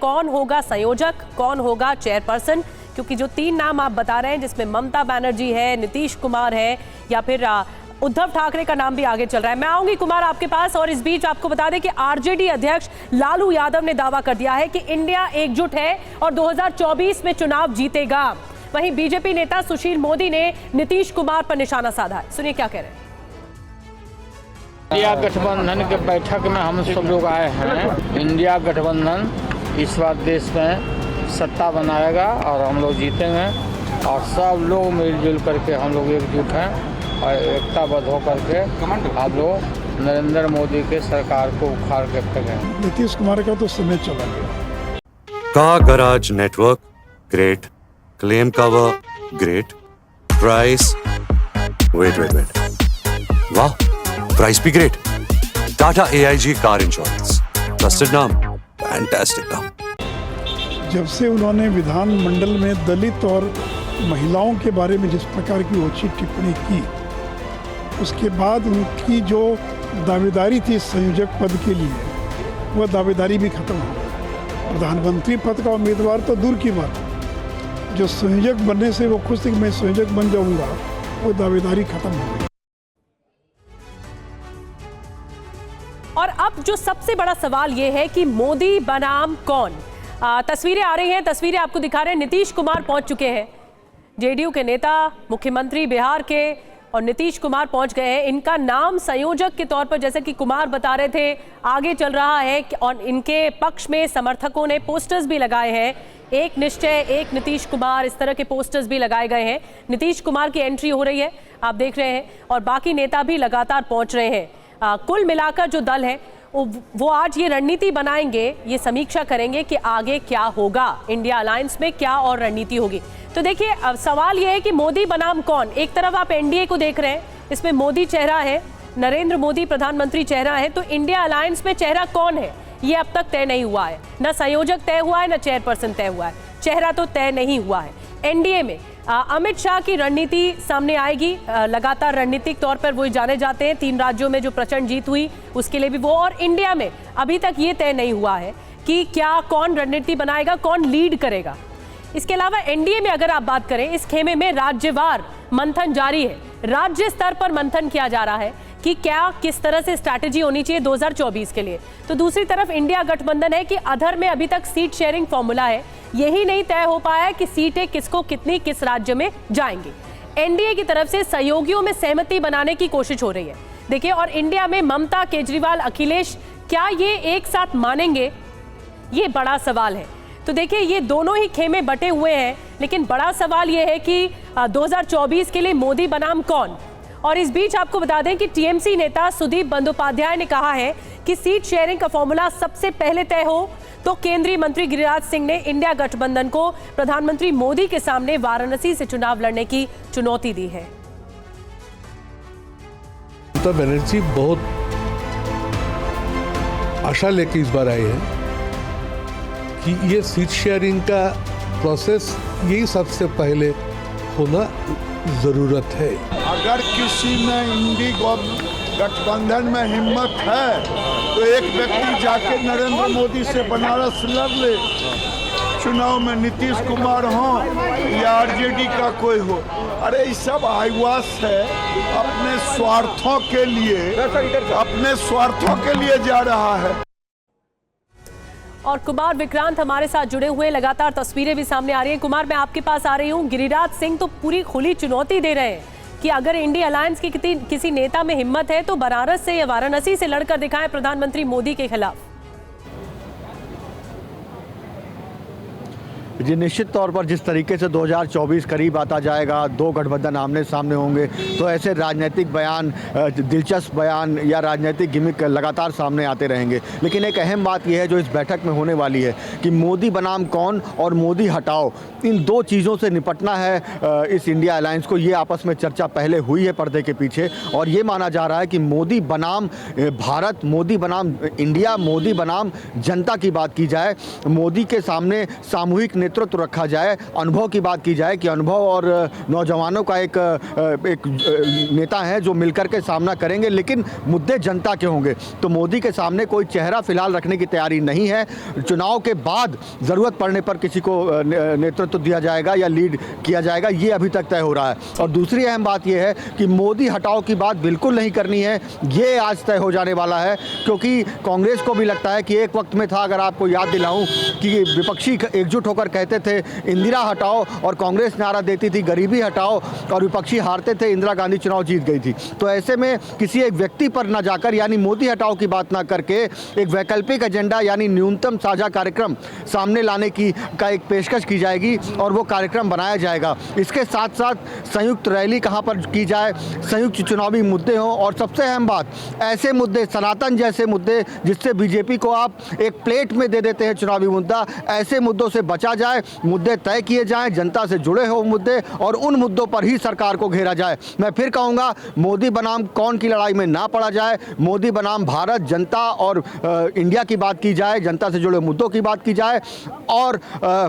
कौन होगा संयोजक, कौन होगा चेयरपर्सन, क्योंकि जो 3 नाम आप बता रहे हैं जिसमें ममता बनर्जी है, नीतीश कुमार है या फिर उद्धव ठाकरे का नाम भी आगे चल रहा है। मैं आऊंगी कुमार आपके पास, और इस बीच आपको बता दें कि आरजेडी अध्यक्ष लालू यादव ने दावा कर दिया है कि इंडिया एकजुट है और 2024 में चुनाव जीतेगा। वहीं बीजेपी नेता सुशील मोदी ने नीतीश कुमार पर निशाना साधा है। सुनिए क्या कह रहे हैं। इंडिया गठबंधन के बैठक में हम सब लोग आए हैं। इंडिया गठबंधन इस बार देश में सत्ता बनाएगा और हम लोग जीतेंगे, और सब लोग मिलजुल करके हम लोग एकजुट हैं और एकताबद्ध होकर के हम लोग नरेंद्र मोदी के सरकार को उखाड़ के फेंकेंगे। नीतीश कुमार का तो समय चला गया। Car garage network great, claim cover great, price wait वाह, प्राइस भी great. Tata AIG car insurance, trusted नाम, फैंटास्टिक नाम। जब से उन्होंने विधानमंडल में दलित और महिलाओं के बारे में जिस प्रकार की ओछी टिप्पणी की, उसके बाद उनकी जो दावेदारी थी संयोजक पद के लिए, वह दावेदारी भी खत्म हो गई। प्रधानमंत्री पद का उम्मीदवार तो दूर की बात, जो संयोजक बनने से वो खुश थे कि मैं संयोजक बन जाऊंगा, वो दावेदारी खत्म हो गई। और अब जो सबसे बड़ा सवाल ये है कि मोदी बनाम कौन। तस्वीरें आ रही हैं, तस्वीरें आपको दिखा रहे हैं। नीतीश कुमार पहुंच चुके हैं, जेडीयू के नेता, मुख्यमंत्री बिहार के, और नीतीश कुमार पहुंच गए हैं। इनका नाम संयोजक के तौर पर, जैसे कि कुमार बता रहे थे, आगे चल रहा है और इनके पक्ष में समर्थकों ने पोस्टर्स भी लगाए हैं। एक निश्चय, एक नीतीश कुमार, इस तरह के पोस्टर्स भी लगाए गए हैं। नीतीश कुमार की एंट्री हो रही है, आप देख रहे हैं, और बाकी नेता भी लगातार पहुंच रहे हैं। कुल मिलाकर जो दल है वो आज ये रणनीति बनाएंगे, ये समीक्षा करेंगे कि आगे क्या होगा, इंडिया अलायंस में क्या और रणनीति होगी। तो देखिए, अब सवाल ये है कि मोदी बनाम कौन। एक तरफ आप एनडीए को देख रहे हैं, इसमें मोदी चेहरा है, नरेंद्र मोदी प्रधानमंत्री चेहरा है, तो इंडिया अलायंस में चेहरा कौन है ये अब तक तय नहीं हुआ है। न संयोजक तय हुआ है, न चेयरपर्सन तय हुआ है, चेहरा तो तय नहीं हुआ है। एनडीए में अमित शाह की रणनीति सामने आएगी, लगातार रणनीतिक तौर पर वो जाने जाते हैं। 3 राज्यों में जो प्रचंड जीत हुई उसके लिए भी वो, और इंडिया में अभी तक ये तय नहीं हुआ है कि क्या कौन रणनीति बनाएगा, कौन लीड करेगा। इसके अलावा एनडीए में अगर आप बात करें, इस खेमे में राज्यवार मंथन जारी है, राज्य स्तर पर मंथन किया जा रहा है कि क्या किस तरह से स्ट्रैटेजी होनी चाहिए 2024 के लिए। तो दूसरी तरफ इंडिया गठबंधन है कि अधर में अभी तक सीट शेयरिंग फॉर्मूला है, यही नहीं तय हो पाया है कि सीटें किसको कितनी किस राज्य में जाएंगी। एनडीए की तरफ से सहयोगियों में सहमति बनाने की कोशिश हो रही है। देखिए, और इंडिया में ममता, केजरीवाल, अखिलेश, क्या ये एक साथ मानेंगे, ये बड़ा सवाल है। तो देखिए, ये दोनों ही खेमे बटे हुए हैं, लेकिन बड़ा सवाल ये है कि 2024 के लिए मोदी बनाम कौन। और इस बीच आपको बता दें कि टीएमसी नेता सुदीप बंदोपाध्याय ने कहा है कि सीट शेयरिंग का फॉर्मूला सबसे पहले तय हो, तो केंद्रीय मंत्री गिरिराज सिंह ने इंडिया गठबंधन को प्रधानमंत्री मोदी के सामने वाराणसी से चुनाव लड़ने की चुनौती दी है। ममता बनर्जी बहुत आशा लेके इस बार आए हैं कि ये सीट शेयरिंग का प्रोसेस यही सबसे पहले होना जरूरत है। अगर किसी में इंडी गठबंधन में हिम्मत है तो एक व्यक्ति जाके नरेंद्र मोदी से बनारस लड़ ले, चुनाव में नीतीश कुमार हो या आरजेडी का कोई हो। अरे ये सब आईवास है, अपने स्वार्थों के लिए जा रहा है। और कुमार विक्रांत हमारे साथ जुड़े हुए, लगातार तस्वीरें भी सामने आ रही हैं। कुमार, मैं आपके पास आ रही हूँ। गिरिराज सिंह तो पूरी खुली चुनौती दे रहे हैं कि अगर इंडिया अलायंस की किसी नेता में हिम्मत है तो बनारस से या वाराणसी से लड़कर दिखाएं प्रधानमंत्री मोदी के खिलाफ। जी, निश्चित तौर पर जिस तरीके से 2024 करीब आता जाएगा, 2 गठबंधन आमने सामने होंगे, तो ऐसे राजनीतिक बयान, दिलचस्प बयान या राजनीतिक गिमिक लगातार सामने आते रहेंगे। लेकिन एक अहम बात यह है जो इस बैठक में होने वाली है कि मोदी बनाम कौन और मोदी हटाओ, इन 2 चीज़ों से निपटना है इस इंडिया अलायंस को। ये आपस में चर्चा पहले हुई है पर्दे के पीछे, और ये माना जा रहा है कि मोदी बनाम भारत, मोदी बनाम इंडिया, मोदी बनाम जनता की बात की जाए। मोदी के सामने सामूहिक नेतृत्व रखा जाए, अनुभव की बात की जाए कि अनुभव और नौजवानों का एक नेता है जो मिलकर के सामना करेंगे, लेकिन मुद्दे जनता के होंगे। तो मोदी के सामने कोई चेहरा फिलहाल रखने की तैयारी नहीं है। चुनाव के बाद ज़रूरत पड़ने पर किसी को नेतृत्व दिया जाएगा या लीड किया जाएगा, ये अभी तक तय हो रहा है। और दूसरी अहम बात यह है कि मोदी हटाओ की बात बिल्कुल नहीं करनी है, ये आज तय हो जाने वाला है, क्योंकि कांग्रेस को भी लगता है कि एक वक्त में था, अगर आपको याद दिलाऊं, कि विपक्षी एकजुट होकर कहते थे इंदिरा हटाओ और कांग्रेस नारा देती थी गरीबी हटाओ, और विपक्षी हारते थे, इंदिरा गांधी चुनाव जीत गई थी। तो ऐसे में किसी एक व्यक्ति पर न जाकर, यानी मोदी हटाओ की बात ना करके, एक वैकल्पिक एजेंडा यानी न्यूनतम साझा कार्यक्रम सामने लाने का एक पेशकश की जाएगी और वो कार्यक्रम बनाया जाएगा। इसके साथ साथ संयुक्त रैली कहाँ पर की जाए, संयुक्त चुनावी मुद्दे हों, और सबसे अहम बात, ऐसे मुद्दे, सनातन जैसे मुद्दे जिससे बीजेपी को आप एक प्लेट में दे देते हैं चुनावी मुद्दा, ऐसे मुद्दों से बचा जाए, मुद्दे तय किए जाएं, जनता से जुड़े हो मुद्दे, और उन मुद्दों पर ही सरकार को घेरा जाए। मैं फिर कहूँगा, मोदी बनाम कौन की लड़ाई में ना पड़ा जाए, मोदी बनाम भारत, जनता और इंडिया की बात की जाए, जनता से जुड़े मुद्दों की बात की जाए, और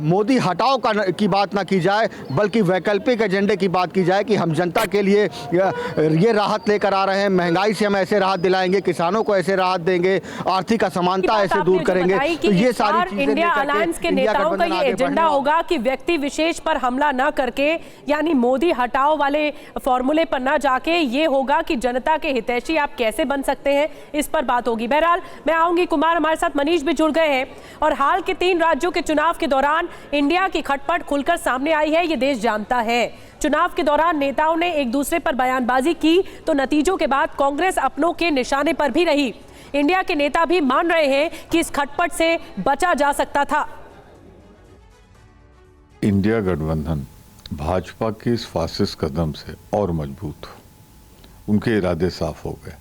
मोदी हटाओ की बात ना की जाए, बल्कि वैकल्पिक एजेंडे की बात की जाए कि हम जनता के लिए ये राहत लेकर आ रहे हैं, महंगाई से हम ऐसे राहत दिलाएंगे, किसानों को ऐसे राहत देंगे, आर्थिक असमानता ऐसे दूर करेंगे। तो ये सारी चीजें इंडिया अलायंस के नेताओं का ये एजेंडा होगा कि व्यक्ति विशेष पर हमला न करके, यानी मोदी हटाओ वाले फॉर्मूले पर न जाके, ये होगा कि जनता के हितैषी आप कैसे बन सकते हैं, इस पर बात होगी। बहरहाल मैं आऊंगी कुमार, हमारे साथ मनीष भी जुड़ गए हैं। और हाल के 3 राज्यों के चुनाव के दौरान इंडिया की खटपट खुलकर सामने आई है, ये देश जानता है। चुनाव के दौरान नेताओं ने एक दूसरे पर बयानबाजी की, तो नतीजों के बाद कांग्रेस अपनों के निशाने पर भी रही। इंडिया के नेता भी मान रहे हैं कि इस खटपट से बचा जा सकता था। इंडिया गठबंधन भाजपा के इस फासिस्ट कदम से और मजबूत हो, उनके इरादे साफ हो गए।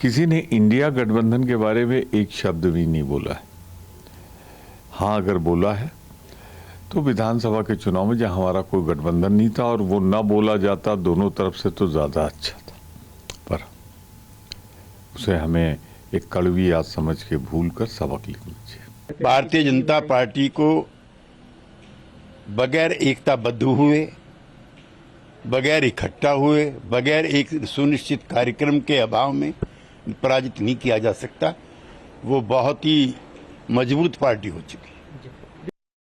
किसी ने इंडिया गठबंधन के बारे में एक शब्द भी नहीं बोला है। हाँ, अगर बोला है तो विधानसभा के चुनाव में जहां हमारा कोई गठबंधन नहीं था और वो ना बोला जाता दोनों तरफ से, तो ज़्यादा अच्छा था। पर उसे हमें एक कड़वी याद समझ के भूल कर सबक लिखना चाहिए। भारतीय जनता पार्टी को बगैर एकताबद्ध हुए, बगैर इकट्ठा हुए, बगैर एक सुनिश्चित कार्यक्रम के अभाव में पराजित नहीं किया जा सकता। वो बहुत ही मजबूत पार्टी हो चुकी है।